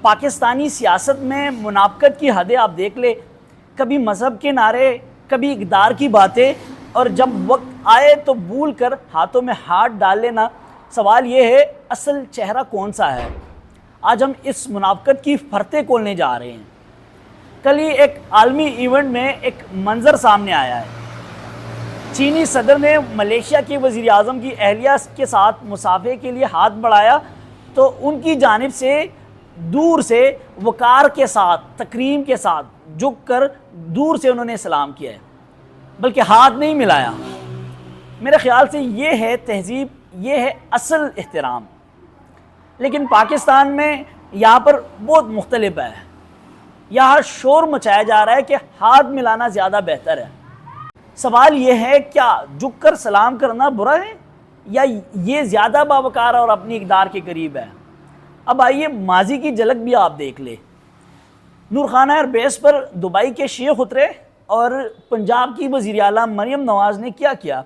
پاکستانی سیاست میں منافقت کی حدیں آپ دیکھ لیں، کبھی مذہب کے نعرے، کبھی اقدار کی باتیں، اور جب وقت آئے تو بھول کر ہاتھوں میں ہاتھ ڈال لینا۔ سوال یہ ہے اصل چہرہ کون سا ہے؟ آج ہم اس منافقت کی پرتیں کھولنے جا رہے ہیں۔ کل ہی ایک عالمی ایونٹ میں ایک منظر سامنے آیا ہے۔ چینی صدر نے ملیشیا کے وزیر اعظم کی اہلیہ کے ساتھ مصافحے کے لیے ہاتھ بڑھایا تو ان کی جانب سے دور سے وقار کے ساتھ، تکریم کے ساتھ جھک کر دور سے انہوں نے سلام کیا ہے، بلکہ ہاتھ نہیں ملایا۔ میرے خیال سے یہ ہے تہذیب، یہ ہے اصل احترام۔ لیکن پاکستان میں یہاں پر بہت مختلف ہے۔ یہاں شور مچایا جا رہا ہے کہ ہاتھ ملانا زیادہ بہتر ہے۔ سوال یہ ہے کیا جھک کر سلام کرنا برا ہے یا یہ زیادہ باوقار اور اپنی اقدار کے قریب ہے؟ اب آئیے ماضی کی جھلک بھی آپ دیکھ لیں۔ نورخانہ ایئر بیس پر دبئی کے شیخ اترے اور پنجاب کی وزیر اعلیٰ مریم نواز نے کیا کیا؟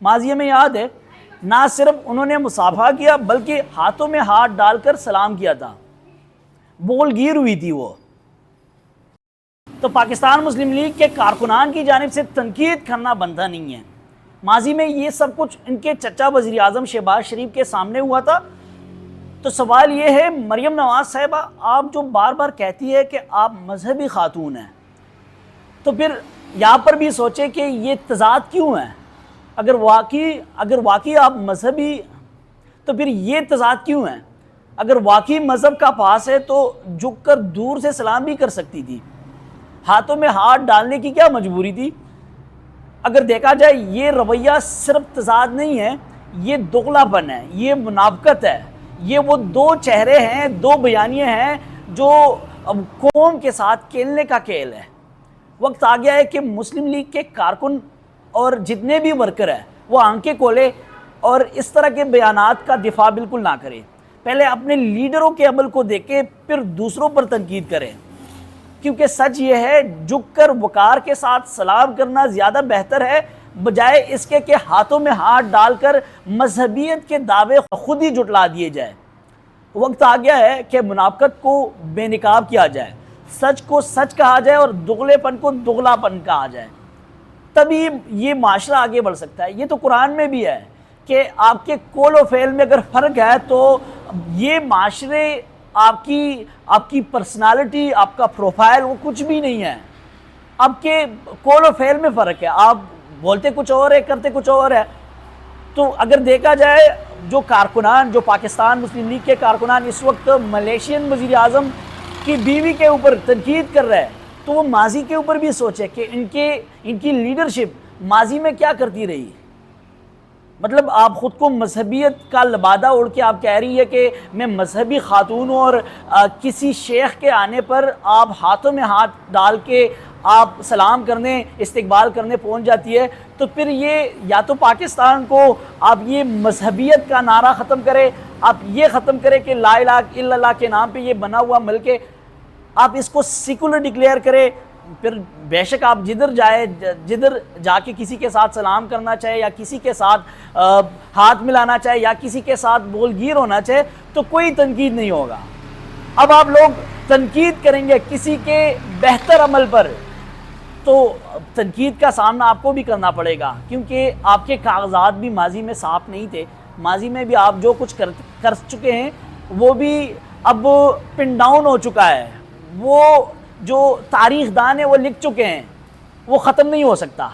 ماضی میں یاد ہے، نہ صرف انہوں نے مصافحہ کیا بلکہ ہاتھوں میں ہاتھ ڈال کر سلام کیا تھا۔ بول گیر ہوئی تھی وہ۔ تو پاکستان مسلم لیگ کے کارکنان کی جانب سے تنقید کرنا بنتا نہیں ہے۔ ماضی میں یہ سب کچھ ان کے چچا وزیر اعظم شہباز شریف کے سامنے ہوا تھا۔ تو سوال یہ ہے مریم نواز صاحبہ، آپ جو بار بار کہتی ہے کہ آپ مذہبی خاتون ہیں، تو پھر یہاں پر بھی سوچیں کہ یہ تضاد کیوں ہے؟ اگر واقعی آپ مذہبی، تو پھر یہ تضاد کیوں ہے؟ اگر واقعی مذہب کا پاس ہے تو جھک کر دور سے سلام بھی کر سکتی تھی۔ ہاتھوں میں ہاتھ ڈالنے کی کیا مجبوری تھی؟ اگر دیکھا جائے یہ رویہ صرف تضاد نہیں ہے، یہ دغلا پن ہے، یہ منافقت ہے، یہ وہ دو چہرے ہیں، دو بیانیے ہیں جو قوم کے ساتھ کھیلنے کا کھیل ہے۔ وقت آ گیا ہے کہ مسلم لیگ کے کارکن اور جتنے بھی ورکر ہیں وہ آنکھیں کھولے اور اس طرح کے بیانات کا دفاع بالکل نہ کریں۔ پہلے اپنے لیڈروں کے عمل کو دیکھیں، پھر دوسروں پر تنقید کریں، کیونکہ سچ یہ ہے جھک کر وقار کے ساتھ سلام کرنا زیادہ بہتر ہے بجائے اس کے کہ ہاتھوں میں ہاتھ ڈال کر مذہبیت کے دعوے خود ہی جھٹلا دیے جائے۔ وقت آ گیا ہے کہ منافقت کو بے نقاب کیا جائے، سچ کو سچ کہا جائے اور دغلے پن کو دغلا پن کہا جائے، تبھی یہ معاشرہ آگے بڑھ سکتا ہے۔ یہ تو قرآن میں بھی ہے کہ آپ کے قول و فعل میں اگر فرق ہے تو یہ معاشرے، آپ کی پرسنالٹی، آپ کا پروفائل وہ کچھ بھی نہیں ہے۔ آپ کے قول و فعل میں فرق ہے، آپ بولتے کچھ اور ہے، کرتے کچھ اور ہے۔ تو اگر دیکھا جائے جو کارکنان، جو پاکستان مسلم لیگ کے کارکنان اس وقت ملیشین وزیر اعظم کی بیوی کے اوپر تنقید کر رہے ہیں، تو وہ ماضی کے اوپر بھی سوچے کہ ان کی لیڈرشپ ماضی میں کیا کرتی رہی۔ مطلب آپ خود کو مذہبیت کا لبادہ اوڑھ کے آپ کہہ رہی ہے کہ میں مذہبی خاتون ہوں، اور کسی شیخ کے آنے پر آپ ہاتھوں میں ہاتھ ڈال کے آپ سلام کرنے، استقبال کرنے پہنچ جاتی ہے۔ تو پھر یہ یا تو پاکستان کو آپ یہ مذہبیت کا نعرہ ختم کرے، آپ یہ ختم کرے کہ لا الہ الا اللہ کے نام پہ یہ بنا ہوا ملک ہے، آپ اس کو سیکولر ڈکلیئر کرے۔ پھر بے شک آپ جدھر جا کے کسی کے ساتھ سلام کرنا چاہے یا کسی کے ساتھ ہاتھ ملانا چاہے یا کسی کے ساتھ بول گیر ہونا چاہے تو کوئی تنقید نہیں ہوگا۔ اب آپ لوگ تنقید کریں گے کسی کے بہتر عمل پر تو تنقید کا سامنا آپ کو بھی کرنا پڑے گا، کیونکہ آپ کے کاغذات بھی ماضی میں صاف نہیں تھے۔ ماضی میں بھی آپ جو کچھ کر چکے ہیں وہ بھی اب پن ڈاؤن ہو چکا ہے، وہ جو تاریخ دان ہے وہ لکھ چکے ہیں، وہ ختم نہیں ہو سکتا۔